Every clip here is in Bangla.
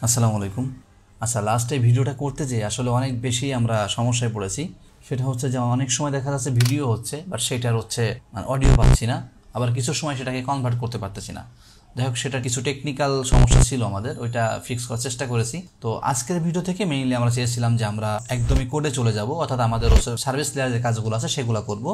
আসসালামু আলাইকুম। আচ্ছা, লাস্ট এই ভিডিওটা করতে যেয়ে আসলে অনেক বেশি আমরা সমস্যায় পড়েছি। সেটা হচ্ছে যে অনেক সময় দেখা যাচ্ছে ভিডিও হচ্ছে, বাট সেটার হচ্ছে অডিও পাচ্ছি না, আবার কিছু সময় সেটাকে কনভার্ট করতে পারতেছি না। যাই হোক, সেটা কিছু টেকনিক্যাল সমস্যা ছিল, আমাদের ওইটা ফিক্স করার চেষ্টা করেছি। তো আজকের ভিডিও থেকে মেইনলি আমরা চেয়েছিলাম যে আমরা একদমই কোডে চলে যাব, অর্থাৎ আমাদের সার্ভিস লেয়ারের যে কাজগুলো আছে সেগুলো করব।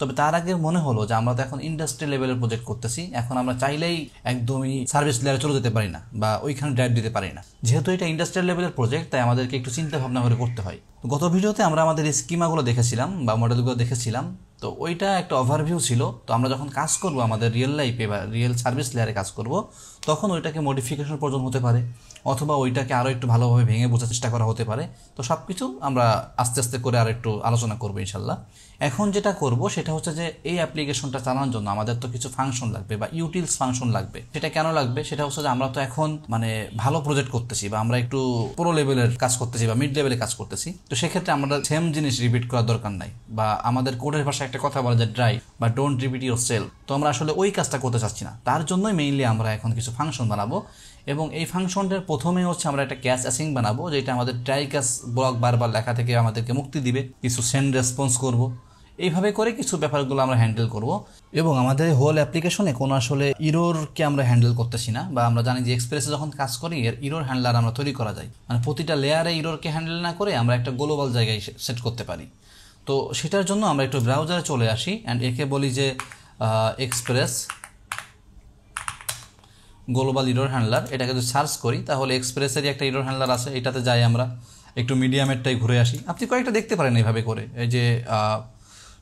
তবে তার আগে মনে হলো যে আমরা তো এখন ইন্ডাস্ট্রি লেভেলের প্রজেক্ট করতেছি, এখন আমরা চাইলেই একদমই সার্ভিস লেয়ারে চলে যেতে পারি না বা ওইখানে ড্রাইভ দিতে পারি না। যেহেতু এটা ইন্ডাস্ট্রিয়াল লেভেলের প্রজেক্ট, তাই আমাদেরকে একটু চিন্তা ভাবনা করে করতে হয়। তো গত ভিডিওতে আমরা আমাদের স্কিমাগুলো দেখেছিলাম বা মডেলগুলো দেখেছিলাম, তো ওইটা একটা ওভারভিউ ছিল। তো আমরা যখন কাজ করব আমাদের রিয়েল লাইফে বা রিয়েল সার্ভিস লেয়ারে কাজ করব, তখন ওইটাকে মডিফিকেশন প্রয়োজন হতে পারে, অথবা ওইটাকে আরও একটু ভালোভাবে ভেঙে বোঝার চেষ্টা করা হতে পারে। তো সব কিছু আমরা আস্তে আস্তে করে আর একটু আলোচনা করবো ইনশাল্লাহ। এখন যেটা করব সেটা হচ্ছে যে এই অ্যাপ্লিকেশনটা চালানোর জন্য আমাদের তো কিছু ফাংশন লাগবে বা ইউটিলস ফাংশন লাগবে। সেটা কেন লাগবে? সেটা হচ্ছে যে আমরা তো এখন ভালো প্রজেক্ট করতেছি বা আমরা একটু প্রো লেভেলের কাজ করতেছি বা মিড লেভেলে কাজ করতেছি। তো সেক্ষেত্রে আমরা সেম জিনিস রিপিট করার দরকার নাই, বা আমাদের কোডের ভাষায় একটা কথা বলা যায় ড্রাইভ বা ডোন্ট রিপিট ইউর সেল। তো আমরা আসলে ওই কাজটা করতে চাচ্ছি না, তার জন্যই মেইনলি আমরা এখন কিছু ফাংশন বানাবো। এবং এই ফাংশনটার প্রথমে হচ্ছে আমরা একটা ক্যাশ অ্যাসিং বানাবো, যেটা আমাদের ট্রাই ক্যাশ ব্লক বারবার লেখা থেকে আমাদেরকে মুক্তি দিবে। কিছু সেন্ড রেসপন্স করব, এইভাবে করে কিছু ব্যাপারগুলো আমরা হ্যান্ডেল করব। এবং আমাদের হোল অ্যাপ্লিকেশনে কোনো আসলে ইরোরকে আমরা হ্যান্ডেল করতেছি না, বা আমরা জানি যে এক্সপ্রেসে যখন কাজ করি এর ইরোর হ্যান্ডলার আমরা তৈরি করা যায়, প্রতিটা লেয়ারে ইরোরকে হ্যান্ডেল না করে আমরা একটা গ্লোবাল জায়গায় সেট করতে পারি। তো সেটার জন্য আমরা একটু ব্রাউজারে চলে আসি অ্যান্ড একে বলি যে এক্সপ্রেস গ্লোবাল ইরোর হ্যান্ডলার। এটাকে যদি সার্চ করি তাহলে এক্সপ্রেসেরই একটা ইরোর হ্যান্ডলার আছে, এটাতে যাই আমরা একটু মিডিয়ামেরটাই ঘুরে আসি। আপনি কয়েকটা দেখতে পারেন এইভাবে করে, এই যে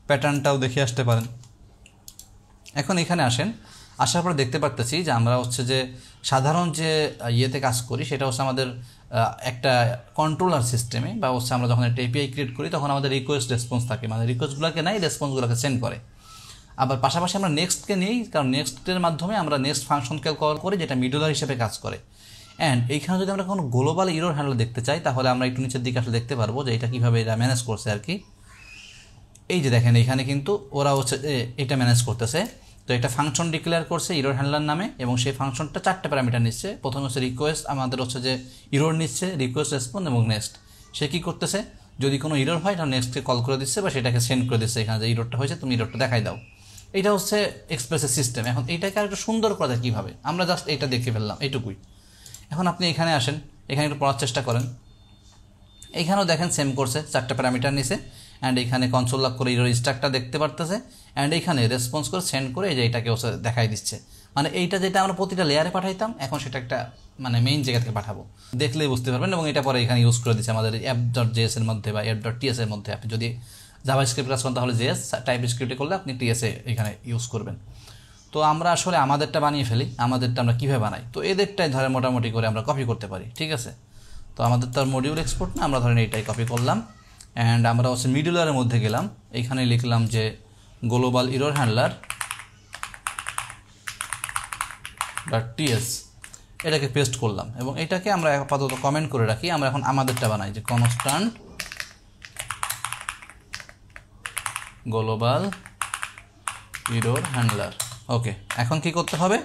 প্যাটার্নটাও দেখে আসতে পারেন। এখন এখানে আসেন, আসার পর দেখতে পারতেছি যে আমরা হচ্ছে যে সাধারণ যে ইয়েতে কাজ করি সেটা হচ্ছে আমাদের একটা কন্ট্রোলার সিস্টেমে, বা হচ্ছে আমরা যখন একটা এপিআই ক্রিয়েট করি তখন আমাদের রিকোয়েস্ট রেসপন্স থাকে, রিকোয়েস্টগুলোকে নাই, রেসপন্সগুলোকে সেন্ড করে। আবার পাশাপাশি আমরা নেক্সটকে নিই, কারণ নেক্সটের মাধ্যমে আমরা নেক্সট ফাংশনকে কল করি, যেটা মিডলার হিসেবে কাজ করে। অ্যান্ড এইখানে যদি আমরা কোনো গ্লোবাল ইরোর হ্যান্ডেল দেখতে চাই তাহলে আমরা একটু নিচের দিকে আসলে দেখতে পারবো যে এটা কীভাবে এটা ম্যানেজ করছে আর কি। এই যে দেখেন, এখানে কিন্তু ওরা হচ্ছে এটা ম্যানেজ করতেছে। তো একটা ফাংশন ডিক্লেয়ার করছে ইরোর হ্যান্ডলার নামে, এবং সেই ফাংশনটা 4টা প্যারামিটার নিচ্ছে। প্রথমে হচ্ছে রিকোয়েস্ট, আমাদের হচ্ছে যে ইরোর নিচ্ছে, রিকোয়েস্ট রেসপন্স এবং নেক্সট। সে কী করতেছে, যদি কোনো ইরোর হয় তাহলে নেক্সটকে কল করে দিচ্ছে বা সেটাকে সেন্ড করে দিচ্ছে, এখানে যে ইরোরটা হয়েছে তুমি ইরোরটা দেখাই দাও। এটা হচ্ছে এক্সপ্রেসের সিস্টেম। এখন এইটাকে আর একটু সুন্দর করা যায় কীভাবে, আমরা জাস্ট এইটা দেখে ফেললাম, এইটুকুই। এখন আপনি এখানে আসেন, এখানে একটু পড়ার চেষ্টা করেন। এইখানেও দেখেন সেম করছে, 4টা প্যারামিটার নিছে। অ্যান্ড এখানে কনসোল লক করে ইরোর স্ট্রাকটা দেখতে পারতেছে, অ্যান্ড এইখানে রেসপন্স করে সেন্ড করে এই যে এটাকে ওসে দেখাই দিচ্ছে। এইটা যেটা আমরা প্রতিটা লেয়ারে পাঠাইতাম, এখন সেটা একটা মেইন জায়গা থেকে পাঠাবো, দেখলেই বুঝতে পারবেন। এবং এটা পরে এখানে ইউজ করে দিচ্ছে আমাদের app.js এর মধ্যে বা app.ts এর মধ্যে। আপনি যদি জাভাস্ক্রিপ্ট কাজ করেন তাহলে জেএস, টাইপ স্ক্রিপ্টে করলে আপনি টিএসএ এখানে ইউজ করবেন। তো আমরা আসলে আমাদেরটা বানিয়ে ফেলি, আমাদেরটা আমরা কীভাবে বানাই, তো এদেরটাই ধরে মোটামুটি করে আমরা কপি করতে পারি, ঠিক আছে। তো আমাদের তো আর মডিউল এক্সপোর্ট না, আমরা ধরেন এইটাই কপি করলাম। অ্যান্ড আমরা হচ্ছে মিডুলারের মধ্যে গেলাম, এইখানে লিখলাম যে গ্লোবাল ইরোর হ্যান্ডলার .ts, এটাকে পেস্ট করলাম। এবং এটাকে আমরা আপাতত কমেন্ট করে রাখি। আমরা এখন আমাদেরটা বানাই যে constant global error handler. Okay, এখন কি করতে হবে,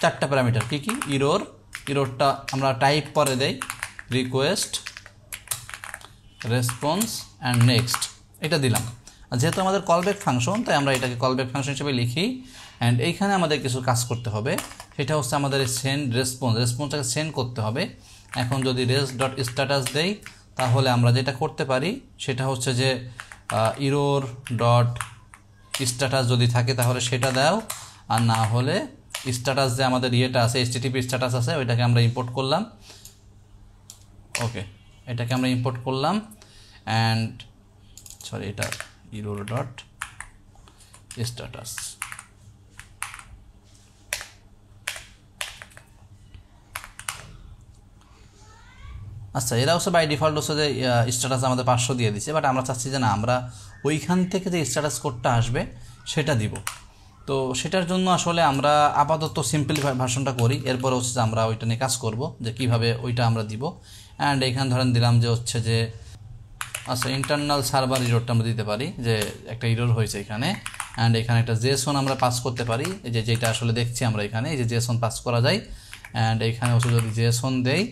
4টা প্যারামিটার কি কি, ইরোরটা আমরা টাইপ পরে দেই, রিকোয়েস্ট রেসপন্স অ্যান্ড নেক্সট, এটা দিলাম। যেহেতু আমাদের কলব্যাক ফাংশন, তাই আমরা এটাকে কলব্যাক ফাংশন হিসেবে লিখি। অ্যান্ড এইখানে আমাদের কিছু কাজ করতে হবে, সেটা হচ্ছে আমাদের সেন্ড রেসপন্সটাকে সেন্ড করতে হবে। এখন যদি res.status দেই তাহলে আমরা যেটা করতে পারি সেটা হচ্ছে যে ইরোর ডট স্ট্যাটাস যদি থাকে তাহলে সেটা দাও, আর না হলে স্ট্যাটাস যে আমাদের ইয়েটা আছে HTTP স্ট্যাটাস আছে ওইটাকে আমরা ইম্পোর্ট করলাম। ওকে, এটাকে আমরা ইম্পোর্ট করলাম। অ্যান্ড সরি, এটা ইরোর ডট স্ট্যাটাস। আচ্ছা, এরা হচ্ছে বাই ডিফল্ট হচ্ছে যে স্ট্যাটাস আমাদের 500 দিয়ে দিচ্ছে, বাট আমরা চাচ্ছি যে না, আমরা ওইখান থেকে যে স্ট্যাটাস কোডটা আসবে সেটা দিব। তো সেটার জন্য আসলে আমরা আপাতত সিম্পল ভার্সনটা করি, এরপর হচ্ছে যে আমরা ওইটা নিয়ে কাজ করব যে কীভাবে ওইটা আমরা দিব। অ্যান্ড এখানে ধরেন দিলাম যে হচ্ছে যে আচ্ছা, ইন্টারনাল সার্ভার ইরোরটা আমরা দিতে পারি, যে একটা ইরোর হয়েছে এখানে। অ্যান্ড এখানে একটা জেসন আমরা পাস করতে পারি, যেটা আসলে দেখছি আমরা এখানে, এই যে জেসন পাস করা যায়। অ্যান্ড এখানে হচ্ছে যদি জেসন দেই,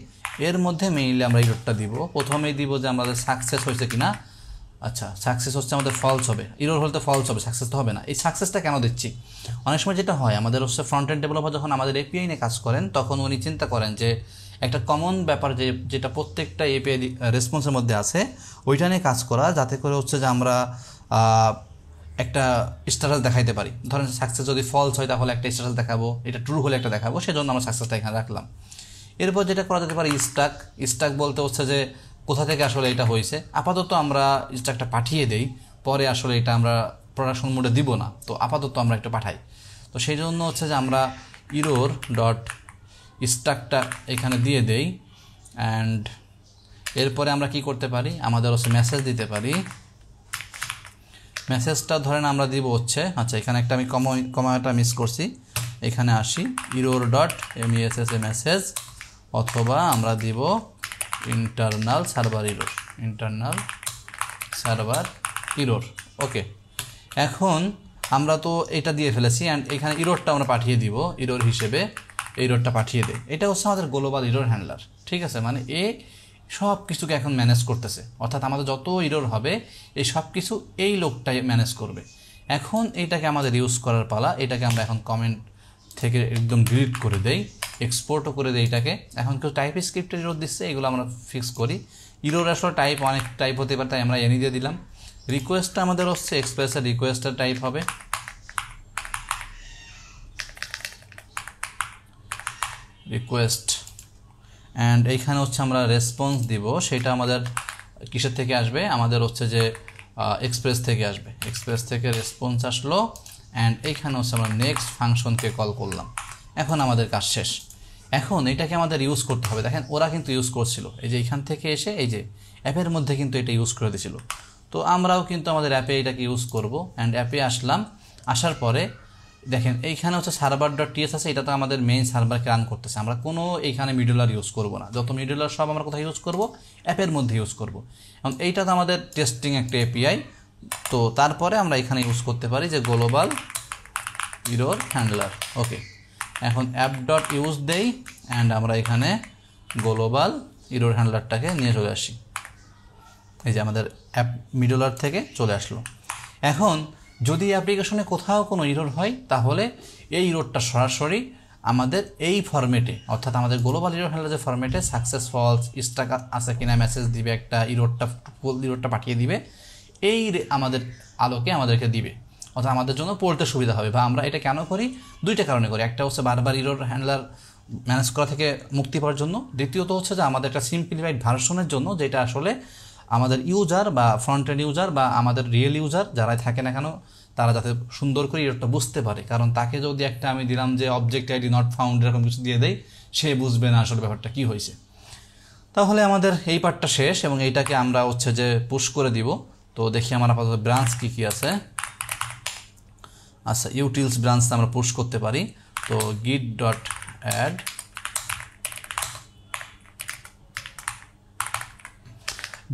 এর মধ্যে মেইনলি আমরা ইরোরটা দিব, প্রথমেই দিব যে আমাদের সাকসেস হয়েছে কিনা। আচ্ছা, সাকসেস হচ্ছে আমাদের ফলস হবে, ইরোর হলে তো ফলস হবে, সাকসেস তো হবে না। এই সাকসেসটা কেন দিচ্ছি, অনেক সময় যেটা হয় আমাদের হচ্ছে ফ্রন্ট এন্ড ডেভেলপার যখন আমাদের এপিআই নিয়ে কাজ করেন তখন উনি চিন্তা করেন যে একটা কমন ব্যাপার যেটা প্রত্যেকটা এপিআই রেসপন্সের মধ্যে আছে ওইটা নিয়ে কাজ করা, যাতে করে হচ্ছে যে আমরা একটা স্ট্যাটাস দেখাইতে পারি। ধরেন সাকসেস যদি ফলস হয় তাহলে একটা স্ট্যাটাস দেখাবো, এটা ট্রু হলে একটা দেখাবো, সেজন্য আমরা সাকসেসটা এখানে রাখলাম। এরপর যেটা করা যেতে পারে স্টাক বলতে হচ্ছে যে কোথা থেকে আসলে এটা হয়েছে। আপাতত আমরা স্টাকটা পাঠিয়ে দেই, পরে আসলে এটা আমরা প্রোডাকশন মোডে দিব না, তো আপাতত আমরা একটু পাঠাই। তো সেই জন্য হচ্ছে যে আমরা ইরোর ডট স্টাকটা এখানে দিয়ে দেই। অ্যান্ড এরপরে আমরা কি করতে পারি, আমাদের হচ্ছে মেসেজ দিতে পারি। মেসেজটা ধরেন আমরা দিব হচ্ছে, আচ্ছা এখানে একটা আমি কমাটা মিস করছি, এখানে আসি ইরোর ডট মেসেজ, অথবা আমরা দিব ইন্টারনাল সার্ভার ইরোর। ওকে, এখন আমরা তো এটা দিয়ে ফেলেছি অ্যান্ড এখানে ইরোরটা আমরা পাঠিয়ে দিব, ইরোর হিসেবে ইরোরটা পাঠিয়ে দেয়। এটা হচ্ছে আমাদের গ্লোবাল ইরোর হ্যান্ডলার, ঠিক আছে। মানে সব কিছুকে এখন ম্যানেজ করতেছে, অর্থাৎ আমাদের যত ইরোর হবে এই সব কিছু এই লোকটাই ম্যানেজ করবে। এখন এইটাকে আমাদের ইউজ করার পালা, এটাকে আমরা এখন কমেন্ট থেকে একদম ডিলিট করে দেই, এক্সপোর্টও করে দেই এটাকে। এখন কেউ টাইপ স্ক্রিপ্টের ইরোর দিচ্ছে, এগুলো আমরা ফিক্স করি। ইরোর আসলে টাইপ অনেক টাইপ হতে পারে, তাই আমরা এনি দিয়ে দিলাম। রিকোয়েস্টটা আমাদের হচ্ছে এক্সপ্রেসের রিকোয়েস্টের টাইপ হবে, রিকোয়েস্ট। অ্যান্ড এইখানে হচ্ছে আমরা রেসপন্স দিব, সেটা আমাদের কিসের থেকে আসবে, আমাদের হচ্ছে যে এক্সপ্রেস থেকে আসবে, এক্সপ্রেস থেকে রেসপন্স আসলো। অ্যান্ড এইখানে হচ্ছে আমরা নেক্সট ফাংশনকে কল করলাম। এখন আমাদের কাজ শেষ। এখন এটাকে আমাদের ইউজ করতে হবে। দেখেন ওরা কিন্তু ইউজ করছিল, এই যে এইখান থেকে এসে এই যে অ্যাপের মধ্যে কিন্তু এটা ইউজ করে দিয়েছিল। তো আমরাও কিন্তু আমাদের অ্যাপে এটাকে ইউজ করব। অ্যান্ড অ্যাপে আসলাম, আসার পরে দেখেন এইখানে হচ্ছে সার্ভার ডট টিএস আছে, এটা তো আমাদের মেইন সার্ভারকে রান করতেছে। আমরা কোনো এইখানে মিডলার ইউজ করব না, যত মিডলার সব আমরা কোথায় ইউজ করব, অ্যাপের মধ্যে ইউজ করব। এখন এইটা তো আমাদের টেস্টিং একটা এপিআই, তো তারপরে আমরা এখানে ইউজ করতে পারি যে গ্লোবাল ইরোর হ্যান্ডলার। ওকে, এখন অ্যাপ ডট ইউজ দেই অ্যান্ড আমরা এখানে গ্লোবাল ইরোর হ্যান্ডলারটাকে নিয়ে চলে আসি। এই যে আমাদের অ্যাপ মিডলার থেকে চলে আসলো। এখন যদি অ্যাপ্লিকেশনে কোথাও কোনো ইরোর হয় তাহলে এই ইরোরটা সরাসরি আমাদের এই ফরম্যাটে, অর্থাৎ আমাদের গ্লোবাল ইরোর হ্যান্ডলার যে ফরম্যাটে সাকসেস ফলস স্টাক আছে কিনা মেসেজ দিবে, একটা ইরোরটা পাঠিয়ে দিবে, এই আমাদের আলোকে আমাদেরকে দিবে, অর্থাৎ আমাদের জন্য পড়তে সুবিধা হবে। বা আমরা এটা কেন করি, দুইটা কারণে করি। একটা হচ্ছে বারবার ইরোর হ্যান্ডলার ম্যানেজ করা থেকে মুক্তি পাওয়ার জন্য, দ্বিতীয়ত হচ্ছে যে আমাদের একটা সিম্পলিফাইড ভার্সনের জন্য, যেটা আসলে আমাদের ইউজার বা ফ্রন্ট এন্ড ইউজার বা আমাদের রিয়েল ইউজার যারাই থাকে না কেন তারা যাতে সুন্দর করে ইরোরটা বুঝতে পারে। কারণ তাকে যদি একটা আমি দিলাম যে অবজেক্ট আইডি নট ফাউন্ড এরকম কিছু দিয়ে দেয়, সে বুঝবে না আসলে ব্যাপারটা কী হয়েছে। তাহলে আমাদের এই পার্টটা শেষ এবং এইটাকে আমরা হচ্ছে যে পুশ করে দিব। তো দেখি আমার আপাতত ব্রাঞ্চ কী আছে। আচ্ছা, ইউটিলস ব্রাঞ্চ আমরা পুশ করতে পারি। তো গিট ডট অ্যাড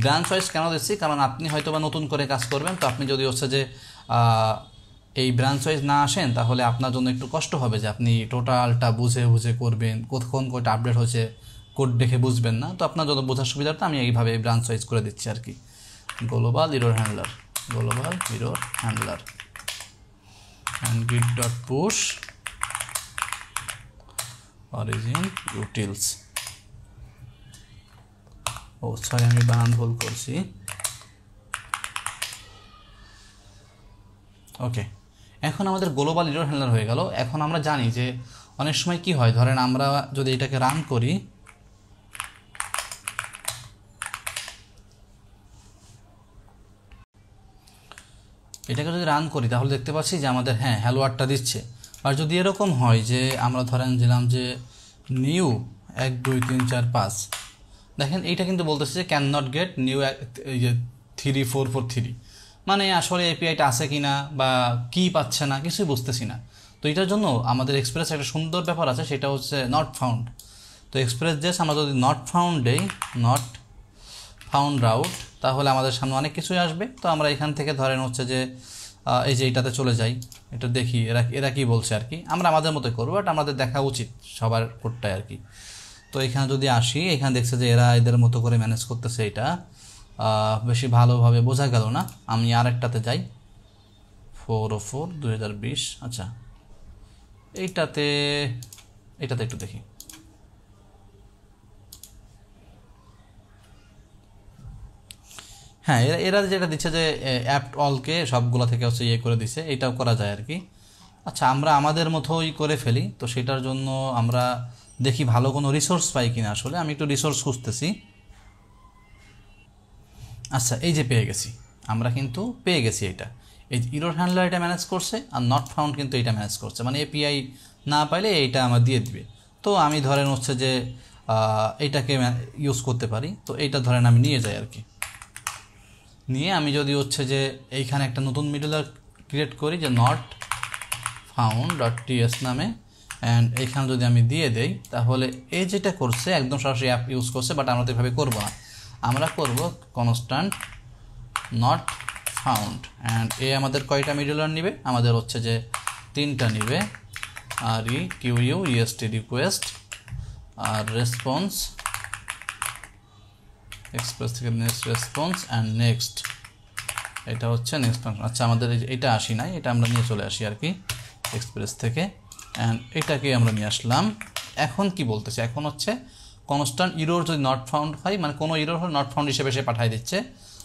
ব্রাঞ্চ ওয়াইজ কেন দিচ্ছি, কারণ আপনি হয়তো বা নতুন করে কাজ করবেন, তো আপনি যদি হচ্ছে যে এই ব্রাঞ্চ ওয়াইজ না আসেন তাহলে আপনার জন্য একটু কষ্ট হবে যে আপনি টোটালটা বুঝে করবেন, কতক্ষণ কোডটা আপডেট হয়েছে কোড দেখে বুঝবেন না। তো আপনার যত বোঝার সুবিধাটা আমি এইভাবে ব্রাঞ্চ ওয়াইজ করে দিচ্ছি আর কি। Global error handler and git dot push origin utils। Sorry আমি বানান ভুল করছি। ওকে, এখন আমাদের গ্লোবাল ইরোর হ্যান্ডলার হয়ে গেল। এখন আমরা জানি যে অনেক সময় কি হয়, ধরেন আমরা যদি এটাকে রান করি, তাহলে দেখতে পাচ্ছি যে আমাদের হ্যালো ওয়ার্ডটা দিচ্ছে। আর যদি এরকম হয় যে আমরা ধরেন দিলাম যে নিউ 1 2 3 4 5, দেখেন এইটা কিন্তু বলতেছে যে ক্যান নট গেট নিউ 3443, মানে আসলে এপিআইটা আছে কিনা বা কি পাচ্ছে না কিছুই বুঝতেছি না। তো এটার জন্য আমাদের এক্সপ্রেস একটা সুন্দর ব্যাপার আছে, সেটা হচ্ছে নট ফাউন্ড। তো এক্সপ্রেস জাস্ট আমরা যদি নট ফাউন্ড দেই, নট ফাউন্ড রাউট, তাহলে আমাদের সামনে অনেক কিছুই আসবে। তো আমরা এখান থেকে ধরেন হচ্ছে যে এই যে এইটাতে চলে যাই, এটা দেখি এরা কি বলছে আর কি। আমরা আমাদের মতো করবো, বাট আমাদের দেখা উচিত সবার কোডটাই আর কি। তো এখানে যদি আসি, এখানে দেখছে যে এরা এদের মতো করে ম্যানেজ করতেছে, এটা বেশি ভালোভাবে বোঝা গেল না। আমি আরেকটাতে যাই, 4/4/2020। আচ্ছা, এটাতে একটু দেখি। হ্যাঁ, এরা যেটা দিচ্ছে যে অ্যাপ অলকে সবগুলো থেকে হচ্ছে করে দিছে, এটাও করা যায় আর কি। আচ্ছা, আমরা আমাদের মতোই করে ফেলি। তো সেটার জন্য আমরা দেখি ভালো কোনো রিসোর্স পাই কিনা। আসলে আমি একটু রিসোর্স খুঁজতেছি। আচ্ছা, এই যে পেয়ে গেছি, আমরা কিন্তু পেয়ে গেছি। এটা এই ইরর হ্যান্ডলার এটা ম্যানেজ করছে, আর নট ফাউন্ড কিন্তু এটা ম্যানেজ করছে, মানে এপিআই না পাইলে এইটা আমার দিয়ে দিবে। তো আমি ধরেন হচ্ছে যে এইটাকে ইউজ করতে পারি। তো এইটা ধরেন আমি নিয়ে যাই আর কি। নিয়ে আমি যদি হচ্ছে যে এইখানে একটা নতুন মিডলওয়্যার ক্রিয়েট করি, যে নট ফাউন্ড ডট টিএস নামে, অ্যান্ড এইখানে যদি আমি দিয়ে দেই, তাহলে এই যেটা করছে একদম সরাসরি অ্যাপ ইউজ করছে। বাট আমরা তো এভাবে করবো না, আমরা করব constant not found, and a আমাদের কয়টা মিডলওয়্যার নিবে, আমাদের হচ্ছে যে 3টা নিবে। আর EST রিকোয়েস্ট, আর রেসপন্স এক্সপ্রেস থেকে নেক্সট রেসপন্স, অ্যান্ড নেক্সট, এটা হচ্ছে নেক্সট ফাংশন। আচ্ছা, আমাদের এটা আসি নাই, এটা আমরা নিয়ে চলে আসি আর কি এক্সপ্রেস থেকে, অ্যান্ড এটাকে আমরা নিয়ে আসলাম। এখন কি বলতেছে, এখন হচ্ছে কনস্ট্যান্ট ইরর যদি নট ফাউন্ড হয়, মানে কোনো ইরর হলে নট ফাউন্ড হিসেবে সে পাঠিয়ে দিচ্ছে।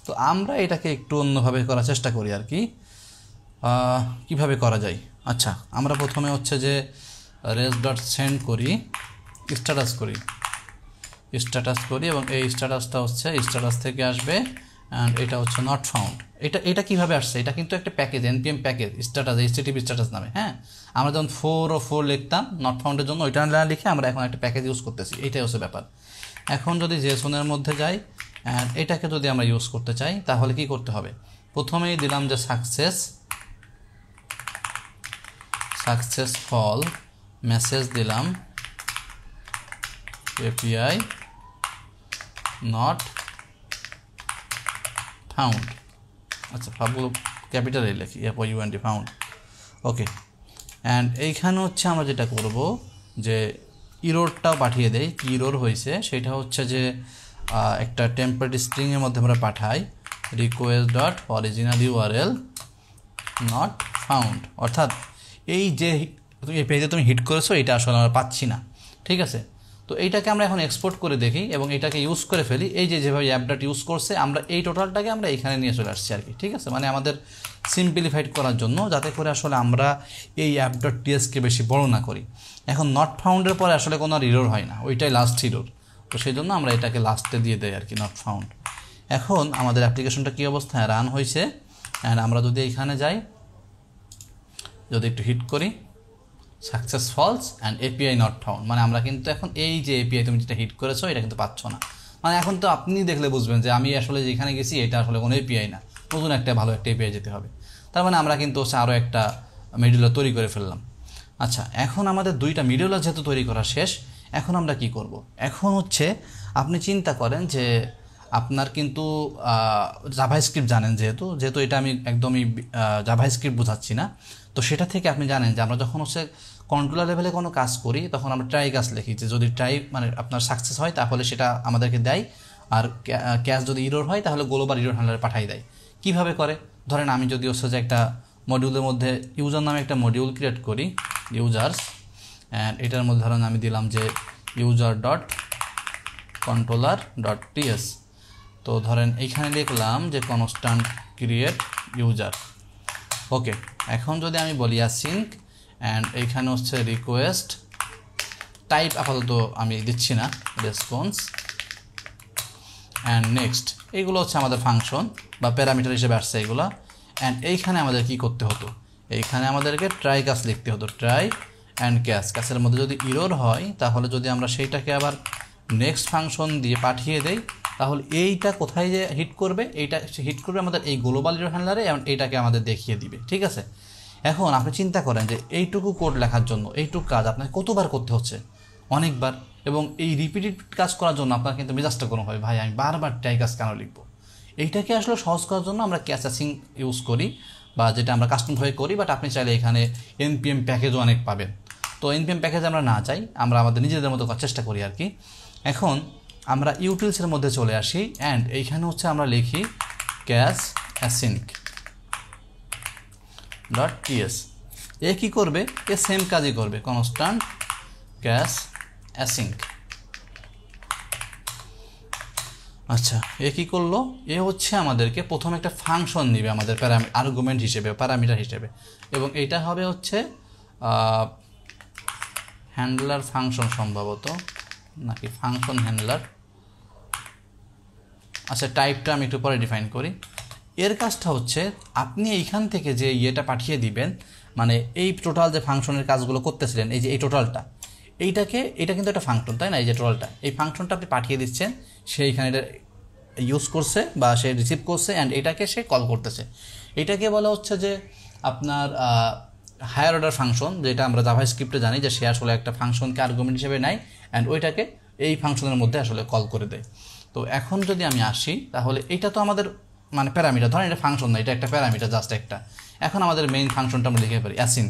তো আমরা এটাকে একটু অন্যভাবে করার চেষ্টা করি আর কি। কীভাবে করা যায়? আচ্ছা, আমরা প্রথমে হচ্ছে যে রেস ডট সেন্ড করি, স্ট্যাটাস করি, এবং এই স্ট্যাটাসটা হচ্ছে স্ট্যাটাস থেকে আসবে, অ্যান্ড এটা হচ্ছে নট ফাউন্ড। এটা কীভাবে আসছে, এটা কিন্তু একটা package, NPM package status, HTTP status নামে। হ্যাঁ, আমরা যখন 404 লিখতাম নট ফাউন্ডের জন্য, ওইটা না লিখে আমরা এখন একটা প্যাকেজ ইউজ করতেছি, এইটাই হচ্ছে ব্যাপার। এখন যদি জেসনের মধ্যে যাই, অ্যান্ড এটাকে যদি আমরা ইউজ করতে চাই, তাহলে কি করতে হবে? প্রথমেই দিলাম যে সাকসেসফুল মেসেজ দিলাম, API নট ফাউন্ড। আচ্ছা, সবগুলো ক্যাপিটালে লিখি, FOUND ফাউন্ড। ওকে, অ্যান্ড এইখানে হচ্ছে আমরা যেটা করব, যে ইরোরটাও পাঠিয়ে দেই। কি ইরোর হয়েছে সেটা হচ্ছে যে একটা টেম্পলেট স্ট্রিংয়ের মধ্যে আমরা পাঠাই request dot original URL not found, অর্থাৎ এই যে এই পেজে তুমি হিট করেছো এটা আসলে আমরা পাচ্ছি না। ঠিক আছে, তো এইটাকে আমরা এখন এক্সপোর্ট করে দেখি এবং এটাকে ইউজ করে ফেলি। এই যেভাবে অ্যাপডাট ইউজ করছে, আমরা এই টোটালটাকে আমরা এখানে নিয়ে চলে আসছি আর কি। ঠিক আছে, মানে আমাদের সিম্পলিফাইড করার জন্য, যাতে করে আসলে আমরা এই অ্যাপ.ts-কে বেশি বড় না করি। এখন নট ফাউন্ডের পরে আসলে কোনো আর ইরর হয় না, ওইটাই লাস্ট ইরর। তো সেই জন্য আমরা এটাকে লাস্টে দিয়ে দেই আর কি, নট ফাউন্ড। এখন আমাদের অ্যাপ্লিকেশনটা কী অবস্থায় রান হয়েছে, অ্যান্ড আমরা যদি এইখানে যাই, যদি একটু হিট করি success false and API not found, মানে আমরা কিন্তু এখন এই যে API তুমি যেটা হিট করেছো এটা কিন্তু পাচ্ছ না। মানে এখন তো আপনি দেখলে বুঝবেন যে আমি আসলে যেখানে গেছি এটা আসলে কোনো API না, নতুন একটা ভালো একটা API যেতে হবে। তার মানে আমরা কিন্তু আরও একটা মিডলওয়্যার তৈরি করে ফেললাম। আচ্ছা, এখন আমাদের দুইটা মিডলওয়্যার যেহেতু তৈরি করা শেষ, এখন আমরা কি করব? এখন হচ্ছে আপনি চিন্তা করেন যে আপনার কিন্তু জাভাস্ক্রিপ্ট জানেন, যেহেতু এটা আমি একদমই জাভাস্ক্রিপ্ট বোঝাচ্ছি না, তো সেটা থেকে আপনি জানেন যে আমরা যখন হচ্ছে কন্ট্রোলার লেভেলে কোনো কাজ করি তখন আমরা ট্রাই কাজ লিখি, যে যদি ট্রাই মানে আপনার সাকসেস হয় তাহলে সেটা আমাদেরকে দেয়, আর ক্যাশ যদি ইরর হয় তাহলে গ্লোবাল ইরর হ্যান্ডলারে পাঠাই দেয়। কিভাবে করে? ধরেন আমি যদি হচ্ছে যে একটা মডিউলের মধ্যে ইউজার নামে একটা মডিউল ক্রিয়েট করি, ইউজার্স, অ্যান্ড এটার মধ্যে ধরেন আমি দিলাম যে user dot controller dot T S. তো ধরেন এইখানে লিখলাম যে কনস্ট্যান্ট ক্রিয়েট ইউজার। ওকে, এখন যদি আমি বলি অ্যাসিঙ্ক, অ্যান্ড এইখানে হচ্ছে রিকোয়েস্ট টাইপ আপাতত আমি দিচ্ছি না, রেসপন্স অ্যান্ড নেক্সট, এইগুলো হচ্ছে আমাদের ফাংশন বা প্যারামিটার হিসেবে আসছে এইগুলো। অ্যান্ড এইখানে আমাদের কি করতে হতো, এইখানে আমাদেরকে ট্রাই ক্যাচ লিখতে হতো, ট্রাই অ্যান্ড ক্যাচের মধ্যে যদি ইরর হয় তাহলে যদি আমরা সেইটাকে আবার নেক্সট ফাংশন দিয়ে পাঠিয়ে দেই, তাহলে এইটা কোথায় যে হিট করবে, এইটা হিট করবে আমাদের এই গ্লোবাল ইরর হ্যান্ডলারে, এবং এইটাকে আমাদের দেখিয়ে দিবে। ঠিক আছে, এখন আপনি চিন্তা করেন যে এইটুকু কোড লেখার জন্য এইটুকু কাজ আপনাকে কতবার করতে হচ্ছে? অনেকবার। এবং এই রিপিটেড কাজ করার জন্য আপনার কিন্তু মেজাজটা কোনো হয়, ভাই আমি বারবার ট্রাই কাজ কেন লিখবো? এইটাকে আসলে সহজ করার জন্য আমরা ক্যাচিং ইউজ করি, বা যেটা আমরা কাস্টমভাবে করি, বাট আপনি চাইলে এখানে NPM প্যাকেজও অনেক পাবেন। তো npm প্যাকেজ আমরা না চাই, আমরা আমাদের নিজেদের মতো করার চেষ্টা করি আর কি। এখন আমরা ইউটিলসের মধ্যে চলে আসি অ্যান্ড এইখানে হচ্ছে আমরা লিখি ক্যাশ অ্যাসিঙ্ক ডট টিএস। এ কী করবে? এ সেম কাজই করবে, কনস্ট্যান্ট ক্যাশ অ্যাসিঙ্ক। আচ্ছা, এ কী করলো? এ হচ্ছে আমাদেরকে প্রথম একটা ফাংশন দিবে আমাদের আর্গুমেন্ট হিসেবে, প্যারামিটার হিসেবে, এবং এইটা হবে হচ্ছে হ্যান্ডলার ফাংশন সম্ভবত, নাকি ফাংশন হ্যান্ডলার। আচ্ছা, টাইপটা আমি একটু পরে ডিফাইন করি। এর কাজটা হচ্ছে আপনি এইখান থেকে যে ইয়েটা পাঠিয়ে দিবেন, মানে এই টোটাল যে ফাংশনের কাজগুলো করতেছিলেন, এই যে এই টোটালটা, এটা কিন্তু একটা ফাংশন, তাই না? এই যে টোটালটা, এই ফাংশনটা আপনি পাঠিয়ে দিচ্ছেন, সে এইখানে এটা ইউজ করছে বা সে রিসিভ করছে অ্যান্ড এটাকে সে কল করতেছে। এটাকে বলা হচ্ছে যে আপনার হায়ার অর্ডার ফাংশন, যেটা আমরা জাভাস্ক্রিপ্টে জানি যে সে আসলে একটা ফাংশনকে আর্গুমেন্ট হিসেবে নেয় অ্যান্ড ওইটাকে এই ফাংশনের মধ্যে আসলে কল করে দেয়। তো এখন যদি আমি আসি, তাহলে এটা তো আমাদের মানে প্যারামিটার, ধরেন এটা ফাংশন না, এটা একটা প্যারামিটার জাস্ট একটা। এখন আমাদের মেইন ফাংশনটা আমরা লিখে পারি অ্যাসিন।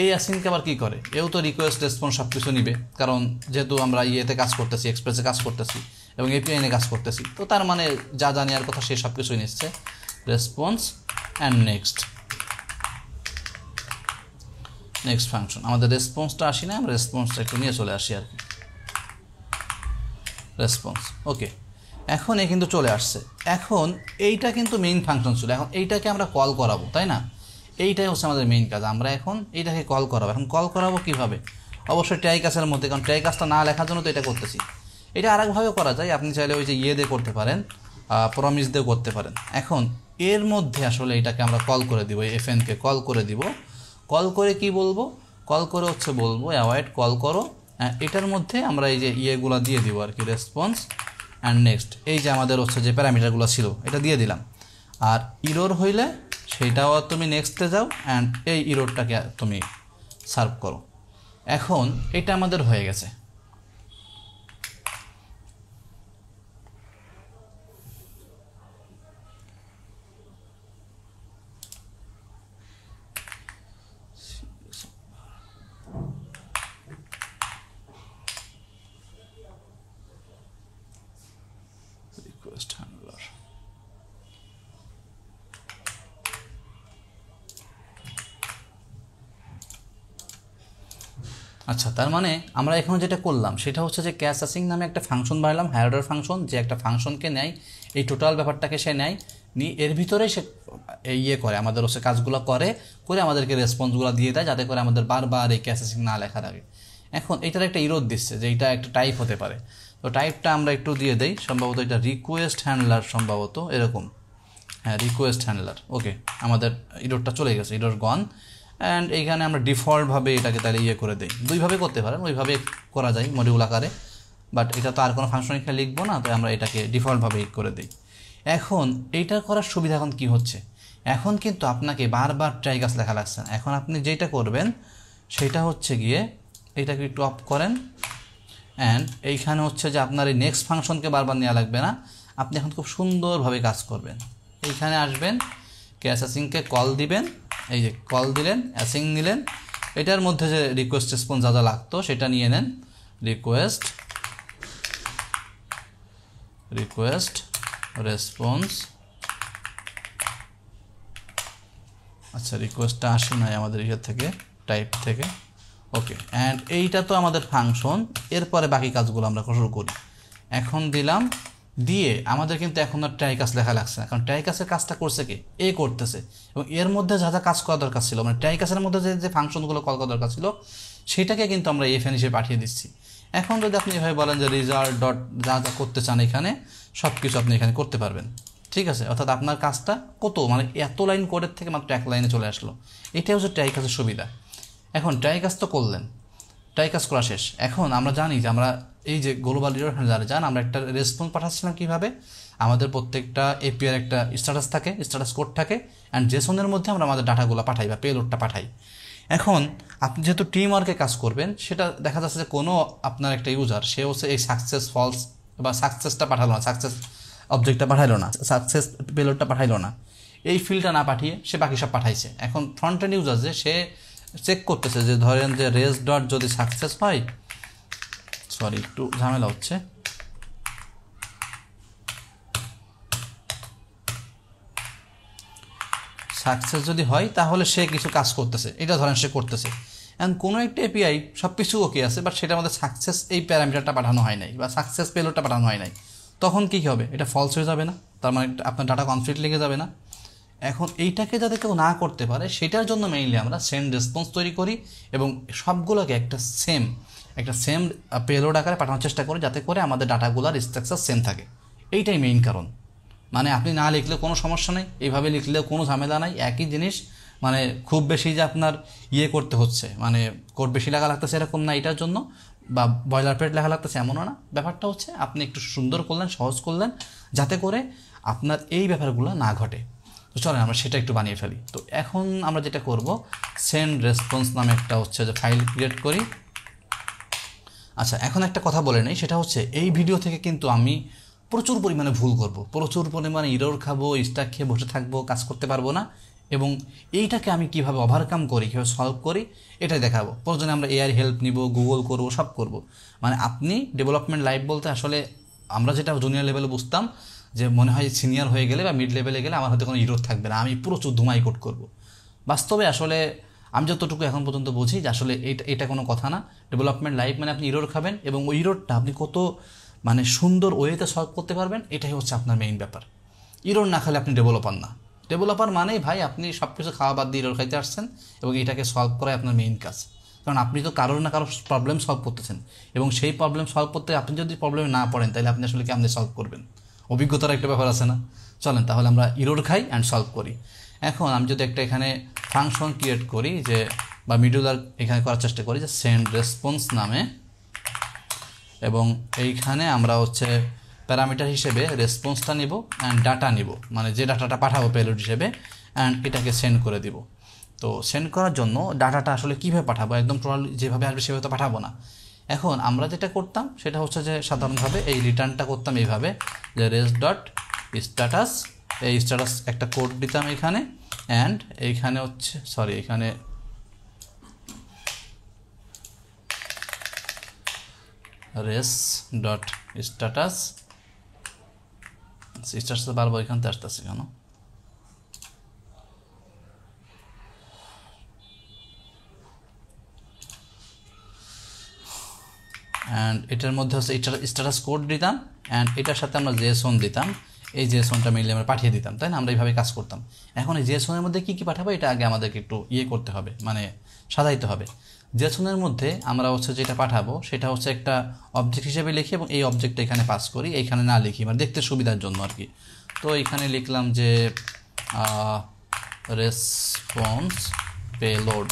এই অ্যাসিনকে আবার কী করে? এও তো রিকোয়েস্ট রেসপন্স সব কিছু নিবে, কারণ যেহেতু আমরা ইয়েতে কাজ করতেছি, এক্সপ্রেসে কাজ করতেছি এবং এপিআইনে কাজ করতেছি, তো তার মানে যা নেওয়ার কথা সে সব কিছুই নিচ্ছে। Response and next function. আমাদের রেসপন্সটা আসি না, আমরা রেসপন্সটা একটু নিয়ে চলে আসি আর কি। রেসপন্স ওকে, এখন এ কিন্তু চলে আসছে। এখন এইটা কিন্তু মেইন ফাংশন ছিল, এখন এইটাকে আমরা কল করাবো, তাই না? এইটাই হচ্ছে আমাদের মেইন কাজ, আমরা এখন এইটাকে কল করাবো। এখন কল করাবো কীভাবে? অবশ্যই ট্রাই কাজের মধ্যে, কারণ ট্রাই কাজটা না লেখার জন্য তো এটা করতেছি। এটা আরেকভাবেও করা যায়, আপনি চাইলে ওই যে দিয়ে করতে পারেন, প্রমিস দিয়েও করতে পারেন। এখন এর মধ্যে আসলে এটাকে আমরা কল করে দিব, এফএনকে কল করে দিব। কল করে কি বলবো? কল করে হচ্ছে বলবো অ্যাওয়েট কল করো, এটার মধ্যে আমরা এই যে ইয়েগুলো দিয়ে দিব আর কি, রেসপন্স অ্যান্ড নেক্সট। এই যে আমাদের হচ্ছে যে প্যারামিটারগুলো ছিল এটা দিয়ে দিলাম। আর ইরোর হইলে সেইটাও তুমি নেক্সটে যাও অ্যান্ড এই ইরোরটাকে তুমি সার্ভ করো। এখন এটা আমাদের হয়ে গেছে। আচ্ছা, তার মানে আমরা এখন যেটা করলাম সেটা হচ্ছে যে ক্যাশ অ্যাসিঙ্ক নামে একটা ফাংশন বানালাম, হায়ার অর্ডার ফাংশন, যে একটা ফাংশনকে নেয়, এই টোটাল ব্যাপারটাকে সে নেয়, নিয়ে এর ভিতরে সে ইয়ে করে, আমাদের হচ্ছে কাজগুলো করে আমাদেরকে রেসপন্সগুলো দিয়ে দেয়, যাতে করে আমাদের বারবার এই ক্যাশ অ্যাসিঙ্ক না লেখা থাকে। এখন এটার একটা ইরোর দিচ্ছে যে এটা একটা টাইপ হতে পারে, তো টাইপটা আমরা একটু দিয়ে দেই, সম্ভবত এটা রিকোয়েস্ট হ্যান্ডলার, সম্ভবত এরকম, হ্যাঁ রিকোয়েস্ট হ্যান্ডলার। ওকে, আমাদের ইরোরটা চলে গেছে, ইরোর গন। অ্যান্ড এইখানে আমরা ডিফল্টভাবে এটাকে তাহলে ইয়ে করে দিই, দুইভাবে করতে পারেন, ওইভাবে করা যায় মডিউল আকারে, বাট এটা তো আর কোনো ফাংশন এখানে লিখবো না, তাই আমরা এটাকে ডিফল্টভাবে করে দিই। এখন এইটা করার সুবিধা এখন কী হচ্ছে? এখন কিন্তু আপনাকে বারবার ট্রাই কাজ লেখা লাগছে না। এখন আপনি যেটা করবেন সেটা হচ্ছে গিয়ে এইটাকে একটু অফ করেন অ্যান্ড এইখানে হচ্ছে যে আপনার এই নেক্সট ফাংশনকে বারবার নেওয়া লাগবে না, আপনি এখন খুব সুন্দরভাবে কাজ করবেন। এইখানে আসবেন, ক্যাশ অ্যাসিঙ্ককে কল দিবেন, এই যে কল দিলেন, অ্যাসিং নিলেন, এটার মধ্যে যে রিকোয়েস্ট রেসপন্স যা লাগতো সেটা নিয়ে নেন, রিকোয়েস্ট রেসপন্স। আচ্ছা, রিকোয়েস্টটা আসে নাই আমাদের ইয়ে থেকে, টাইপ থেকে। ওকে, অ্যান্ড এইটা তো আমাদের ফাংশন, এরপরে বাকি কাজগুলো আমরা শুরু করি। এখন দিলাম, দিয়ে আমাদের কিন্তু এখন আর ট্রাই কাজ লেখা লাগছে না, কারণ ট্রাই কাজের কাজটা করছে কে? এ করতেছে, এবং এর মধ্যে যা কাজ করা দরকার ছিল, মানে ট্রাই কাজের মধ্যে যে ফাংশনগুলো কল করা দরকার ছিল সেটাকে কিন্তু আমরা এফএন হিসেবে পাঠিয়ে দিচ্ছি। এখন যদি আপনি এভাবে বলেন যে রেজাল্ট ডট যা করতে চান এখানে সব কিছু আপনি এখানে করতে পারবেন, ঠিক আছে? অর্থাৎ আপনার কাজটা কত, মানে এত লাইন কোডের থেকে মাত্র এক লাইনে চলে আসলো। এটাই হচ্ছে ট্রাই কাজের সুবিধা। এখন ট্রাই কাজ তো করলেন, ট্রাই কাজ করা শেষ। এখন আমরা জানি যে আমরা এই যে গ্লোবাল ইরর হ্যান্ডলার যান, আমরা একটা রেসপন্স পাঠাচ্ছিলাম কীভাবে? আমাদের প্রত্যেকটা এপিআর একটা স্ট্যাটাস থাকে, স্ট্যাটাস কোড থাকে, অ্যান্ড জেসনের মধ্যে আমরা আমাদের ডাটাগুলো পাঠাই বা পেলোডটা পাঠাই। এখন আপনি যেহেতু টিম ওয়ার্কে কাজ করবেন, সেটা দেখা যাচ্ছে যে কোনো আপনার একটা ইউজার সে হচ্ছে এই সাকসেস ফলস বা সাকসেসটা পাঠালো না, সাকসেস অবজেক্টটা পাঠাইলো না, সাকসেস পেলোডটা পাঠাইলো না, এই ফিল্ডটা না পাঠিয়ে সে বাকি সব পাঠাইছে। এখন ফ্রন্ট এন্ড ইউজার যে সে চেক করতেছে যে ধরেন যে রেস ডট যদি সাকসেস হয়, সরি একটু ঝামেলা হচ্ছে, সাকসেস যদি হয় তাহলে সে কিছু কাজ করতেছে, এটা ধরেন সে করতেছে। অ্যান্ড কোনো একটা এপিআই সব কিছু ওকে আছে, বাট সেটার মধ্যে সাকসেস এই প্যারামিটারটা পাঠানো হয় নাই বা সাকসেস পেলোডটা পাঠানো হয় নাই, তখন কী হবে? এটা ফলস হয়ে যাবে না? তার মানে আপনার ডাটা কনফ্লিক্ট লেগে যাবে না? এখন এইটাকে যাতে কেউ না করতে পারে সেটার জন্য মেইনলি আমরা সেন্ড রেসপন্স তৈরি করি এবং সবগুলোকে একটা সেম পেলোড আকারে পাঠানোর চেষ্টা করি, যাতে করে আমাদের ডাটাগুলোর স্ট্রাকচার সেম থাকে। এইটাই মেইন কারণ। মানে আপনি না লিখলেও কোনো সমস্যা নেই, এইভাবে লিখলেও কোনো ঝামেলা নাই, একই জিনিস। মানে খুব বেশি যে আপনার করতে হচ্ছে, মানে কোড বেশি লেখা লাগতেছে এরকম না এটার জন্য, বা বয়লার প্লেট লেখা লাগতেছে এমনও না। ব্যাপারটা হচ্ছে আপনি একটু সুন্দর করলেন, সহজ করলেন, যাতে করে আপনার এই ব্যাপারগুলো না ঘটে। তো চলেন আমরা সেটা একটু বানিয়ে ফেলি। তো এখন আমরা যেটা করব, সেন্ড রেসপন্স নামে একটা হচ্ছে যে ফাইল ক্রিয়েট করি। আচ্ছা, এখন একটা কথা বলে নেই, সেটা হচ্ছে এই ভিডিও থেকে কিন্তু আমি প্রচুর পরিমাণে ভুল করব, প্রচুর পরিমাণে ইরর খাবো, স্টাক খেয়ে বসে থাকবো, কাজ করতে পারবো না। এবং এইটাকে আমি কীভাবে ওভারকাম করি, কীভাবে সলভ করি, এটাই দেখাবো। প্রয়োজনে আমরা এআই হেল্প নিব, গুগল করবো, সব করব। মানে আপনি ডেভেলপমেন্ট লাইফ বলতে আসলে আমরা যেটা জুনিয়র লেভেলে বুঝতাম যে মনে হয় সিনিয়র হয়ে গেলে বা মিড লেভেলে গেলে আমার হয়তো কোনো ইরর থাকবে না, আমি প্রচুর ধুমাই কোড করবো। বাস্তবে আসলে আমি যতটুকু এখন পর্যন্ত বুঝি যে আসলে এটা কোনো কথা না। ডেভেলপমেন্ট লাইফ মানে আপনি ইরর খাবেন এবং ওই ইররটা আপনি কত মানে সুন্দর ওয়েতে সলভ করতে পারবেন, এটাই হচ্ছে আপনার মেইন ব্যাপার। ইরর না খেলে আপনি ডেভেলপার না। ডেভেলপার মানেই ভাই আপনি সব কিছু খাওয়া বাদ দিয়ে ইরর খাইতে আসছেন এবং এটাকে সলভ করাই আপনার মেইন কাজ। কারণ আপনি তো কারোর না কারোর প্রবলেম সলভ করতেছেন এবং সেই প্রবলেম সলভ করতে আপনি যদি প্রবলেমে না পড়েন তাহলে আপনি আসলে কেমনে সলভ করবেন? অভিজ্ঞতার একটা ব্যাপার আছে না? চলেন তাহলে আমরা ইরর খাই অ্যান্ড সলভ করি। এখন আমি যদি একটা এখানে ফাংশন ক্রিয়েট করি যে বা মিডুলার এখানে করার চেষ্টা করি যে সেন্ড রেসপন্স নামে, এবং এইখানে আমরা হচ্ছে প্যারামিটার হিসেবে রেসপন্সটা নিব অ্যান্ড ডাটা নিব, মানে যে ডাটাটা পাঠাবো পেলোড হিসেবে, অ্যান্ড এটাকে সেন্ড করে দিব। তো সেন্ড করার জন্য ডাটাটা আসলে কীভাবে পাঠাবো, একদম টোটাল যেভাবে আসবে সেভাবে তো পাঠাবো না। এখন আমরা যেটা করতাম সেটা হচ্ছে যে সাধারণভাবে এই রিটার্নটা করতাম এইভাবে যে রেস ডট স্ট্যাটাস, এই স্ট্যাটাস একটা কোড দিতাম এখানে, অ্যান্ড এইখানে হচ্ছে এখানে রেস ডট স্ট্যাটাস বারবার এখান থেকে আসতেছে কেন? অ্যান্ড এটার মধ্যে হচ্ছে স্ট্যাটাস কোড দিতাম, অ্যান্ড এটার সাথে আমরা জেএসওন দিতাম, এই জেএসওনটা মিলে আমরা পাঠিয়ে দিতাম, তাই না? আমরা এইভাবে কাজ করতাম। এখন এই জেএসওনের মধ্যে কী কী পাঠাবো এটা আগে আমাদেরকে একটু করতে হবে, মানে সাজাইতে হবে। জেএসওনের মধ্যে আমরা হচ্ছে যেটা পাঠাবো সেটা হচ্ছে একটা অবজেক্ট হিসেবে লিখি এবং এই অবজেক্টটা এখানে পাস করি, এইখানে না লিখি, মানে দেখতে সুবিধার জন্য আর কি। তো এখানে লিখলাম যে রেসপন্স পেলোড,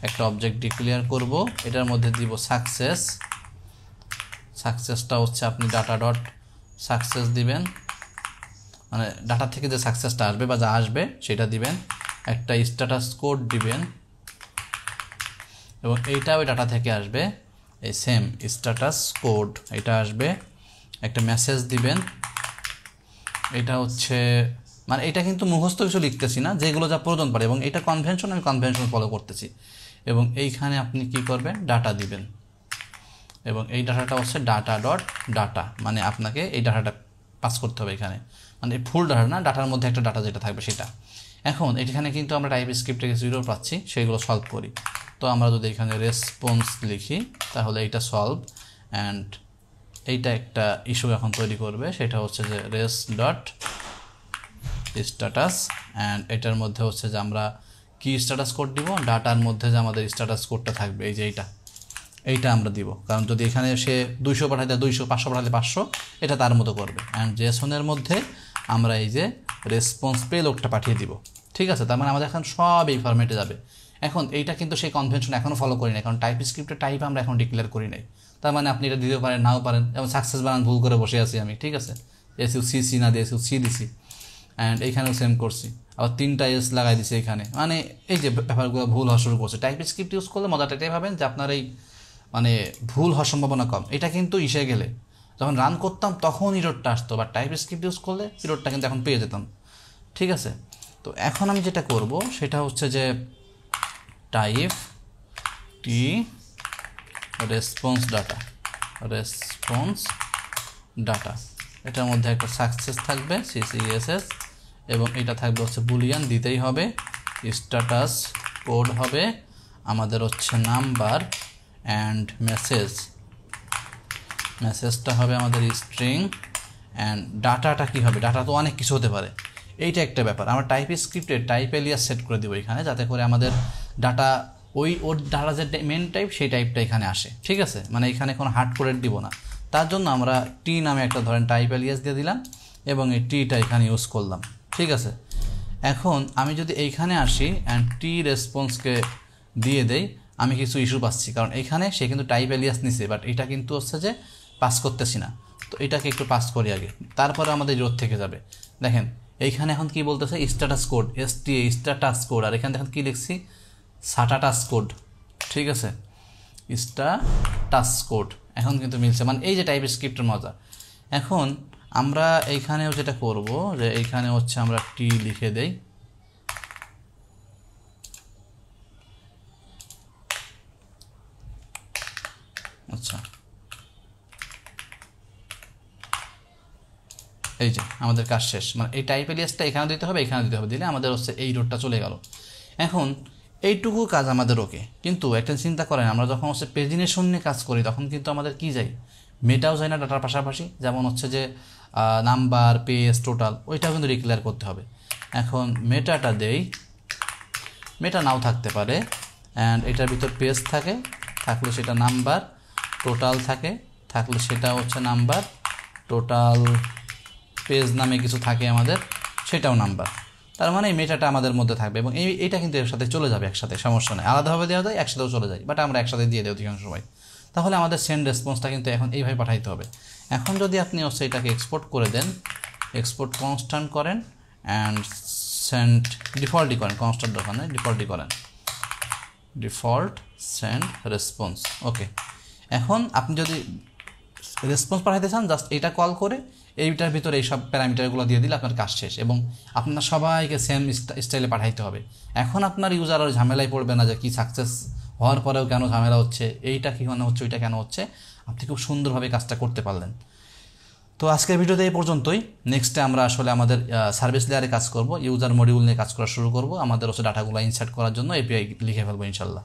একটা অবজেক্ট ডিক্লেয়ার করব, এটার মধ্যে দিব সাকসেসটা হচ্ছে আপনি ডাটা ডট সাকসেস দিবেন, মানে ডাটা থেকে যে সাকসেসটা আসবে বা যা আসবে সেটা দিবেন, একটা স্ট্যাটাস কোড দিবেন এবং এইটাও ডাটা থেকে আসবে, এই সেম স্ট্যাটাস কোড এটা আসবে, একটা মেসেজ দিবেন। এটা হচ্ছে মানে এটা কিন্তু মুখস্থ কিছু লিখতেছি না, যেগুলো যা প্রয়োজন পড়ে, এবং এটা কনভেনশন, আমি কনভেনশন ফলো করতেছি। এবং এইখানে আপনি কি করবেন, ডাটা দিবেন, এবং এই ডাটাটা হচ্ছে ডাটা ডট ডাটা, মানে আপনাকে এই ডাটাটা পাস করতে হবে এখানে, মানে ফুল ডাটা না, ডাটার মধ্যে একটা ডাটা যেটা থাকবে সেটা। এখন এখানে কিন্তু আমরা টাইপ স্ক্রিপ্টে 0 পাচ্ছি, সেগুলো সলভ করি। তো আমরা যদি এখানে রেসপন্স লিখি তাহলে এইটা সলভ, অ্যান্ড এইটা একটা ইস্যু এখন তৈরি করবে, সেটা হচ্ছে যে রেস ডট স্ট্যাটাস, অ্যান্ড এটার মধ্যে হচ্ছে যে আমরা কি স্ট্যাটাস কোড দিব, ডাটার মধ্যে যে আমাদের স্ট্যাটাস কোডটা থাকবে এই যে এইটা আমরা দিব, কারণ যদি এখানে সে 200 পাঠায় 200, 500 পাঠালে 500, এটা তার মতো করবে। অ্যান্ড জেসনের মধ্যে আমরা এই যে রেসপন্স পেলোডটা পাঠিয়ে দিব, ঠিক আছে? তার মানে আমাদের এখন সব এই ফরম্যাটে যাবে। এখন এইটা কিন্তু সেই কনভেনশন এখনও ফলো করি না, কারণ টাইপ স্ক্রিপ্টের টাইপ আমরা এখন ডিক্লেয়ার করি নাই। তার মানে আপনি এটা দিতে পারেন, নাও পারেন, যেমন সাকসেস বানান ভুল করে বসে আছি আমি, ঠিক আছে? এসইউসি না দিয়ে এসইউসি দিছি, অ্যান্ড এইখানেও সেম করছি, আবার 3টা এস লাগাই দিছি এখানে, মানে এই যে ব্যাপারগুলো ভুল হওয়া শুরু করছে। টাইপ স্ক্রিপ্ট ইউজ করলে মজাটা এটাই ভাবেন যে আপনার এই মানে ভুল হওয়ার সম্ভাবনা কম। এটা কিন্তু গেলে যখন রান করতাম তখন ইরোডটা আসতো, বা টাইপ স্ক্রিপ্ট ইউজ করলে ইরোডটা কিন্তু এখন পেয়ে যেতাম, ঠিক আছে? তো এখন আমি যেটা করব সেটা হচ্ছে যে টাইপ টি রেসপন্স ডাটা, এটার মধ্যে একটা সাকসেস থাকবে সিসিএসএস, এবং এটা থাকবে হচ্ছে বুলিয়ান দিতেই হবে, স্ট্যাটাস কোড হবে আমাদের হচ্ছে নাম্বার, অ্যান্ড মেসেজটা হবে আমাদের স্ট্রিং, অ্যান্ড ডাটাটা কী হবে, ডাটা তো অনেক কিছু হতে পারে, এইটা একটা ব্যাপার। আমরা টাইপ স্ক্রিপ্টের টাইপ এলিয়াস সেট করে দেবো এখানে, যাতে করে আমাদের ডাটা ওর ডাটা যে মেন টাইপ সেই টাইপটা এখানে আসে, ঠিক আছে, মানে এখানে কোনো হার্ড কোডের দিব না। তার জন্য আমরা টি নামে একটা ধরেন টাইপ এলিয়াস দিয়ে দিলাম এবং এই টিটা এখানে ইউজ করলাম, ঠিক আছে। এখন আমি যদি এইখানে আসি অ্যান্ড টি রেসপন্সকে দিয়ে দেই, আমি কিছু ইস্যু পাচ্ছি, কারণ এখানে সে কিন্তু টাইপ এলিয়াস নিছে, বাট এটা কিন্তু হচ্ছে যে পাস করতেছি না। তো এটাকে একটু পাস করি আগে, তারপরে আমাদের রোধ থেকে যাবে। দেখেন এইখানে এখন কি বলতেছে, স্ট্যাটাস কোড, স্ট্যাটাস কোড, আর এখানে দেখেন কী লিখছি, স্ট্যাটাস কোড, ঠিক আছে, স্ট্যাটাস কোড। এখন কিন্তু মিলছে, মানে এই যে টাইপ স্ক্রিপ্টের মজা। এখন আমরা এইখানেও যেটা করব, যে এইখানে হচ্ছে আমরা টি লিখে দেই, আচ্ছা এই যে আমাদের কাজ শেষ, মানে এই টাইপ এলিয়াসটা এখানে দিতে হবে, এখানে দিতে হবে, দিলে আমাদের হচ্ছে এই রোডটা চলে গেল। এখন এইটুকু কাজ আমাদের ওকে, কিন্তু একটা চিন্তা করেন, আমরা যখন হচ্ছে পেজিনেশন নিয়ে কাজ করি তখন কিন্তু আমাদের কি যাই, মেটাও যায় না ডাটার পাশাপাশি, যেমন হচ্ছে যে নাম্বার, পেজ, টোটাল, ওইটাও কিন্তু ডিক্লেয়ার করতে হবে। এখন মেটাটা দেই, মেটা নাও থাকতে পারে, অ্যান্ড এটার ভিতর পেজ থাকে, থাকলে সেটা নাম্বার, টোটাল থাকলে সেটা হচ্ছে নাম্বার, টোটাল পেজ নামে কিছু থাকে আমাদের, সেটাও নাম্বার। তার মানে এই মেটাটা আমাদের মধ্যে থাকবে, এবং এইটা কিন্তু এর সাথে চলে যাবে একসাথে, সমস্যা নেই, আলাদাভাবে দেওয়া যায়, একসাথেও চলে যায়, বাট আমরা একসাথে দিয়ে দেই অধিকাংশ সময়। তাহলে আমাদের সেন্ড রেসপন্সটা কিন্তু এখন এইভাবে পাঠাইতে হবে। এখন যদি আপনি হচ্ছে এটাকে এক্সপোর্ট করে দেন, এক্সপোর্ট কনস্ট্যান্ট করেন, অ্যান্ড সেন্ড ডিফল্টই করেন, কনস্ট্যান্ট দোকানে ডিফল্টই করেন, ডিফল্ট সেন্ড রেসপন্স, ওকে। এখন আপনি যদি রেসপন্স পাঠাইতে চান, জাস্ট এটা কল করে এইটার ভিতরে এইসব প্যারামিটারগুলো দিয়ে দিলে আপনার কাজ শেষ, এবং আপনার সবাইকে সেম স্টাইলে পাঠাইতে হবে। এখন আপনার ইউজার আর ঝামেলায় পড়বে না যে কি সাকসেস হওয়ার পরেও কেন ঝামেলা হচ্ছে, এইটা কী কেন হচ্ছে, ওইটা কেন হচ্ছে, আপনি খুব সুন্দরভাবে কাজটা করতে পারলেন। তো আজকের ভিডিওতে এই পর্যন্তই। নেক্সটে আমরা আসলে আমাদের সার্ভিস লেয়ারে কাজ করব, ইউজার মডিউল নিয়ে কাজ করা শুরু করব, আমাদের হচ্ছে ডাটাগুলো ইনসার্ট করার জন্য এপিআই লিখে ফেলবো ইনশাল্লাহ।